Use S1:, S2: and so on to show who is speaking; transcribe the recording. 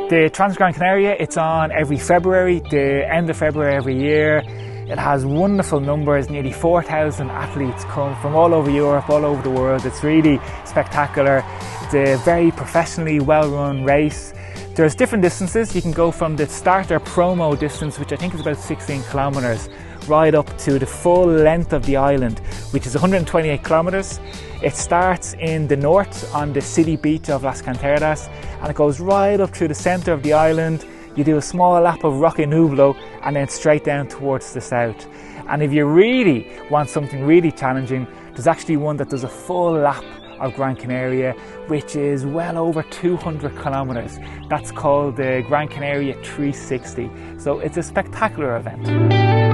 S1: The Transgrancanaria, it's on every February, the end of February every year. It has wonderful numbers, nearly 4,000 athletes come from all over Europe, all over the world. It's really spectacular. It's a very professionally well-run race. There's different distances. You can go from the starter promo distance, which I think is about 16 kilometres, right up to the full length of the island, which is 128 kilometres. It starts in the north on the city beach of Las Canteras, and it goes right up through the centre of the island. You do a small lap of Roque Nublo and then straight down towards the south. And if you really want something really challenging, there's actually one that does a full lap of Gran Canaria, which is well over 200 kilometres. That's called the Gran Canaria 360. So it's a spectacular event.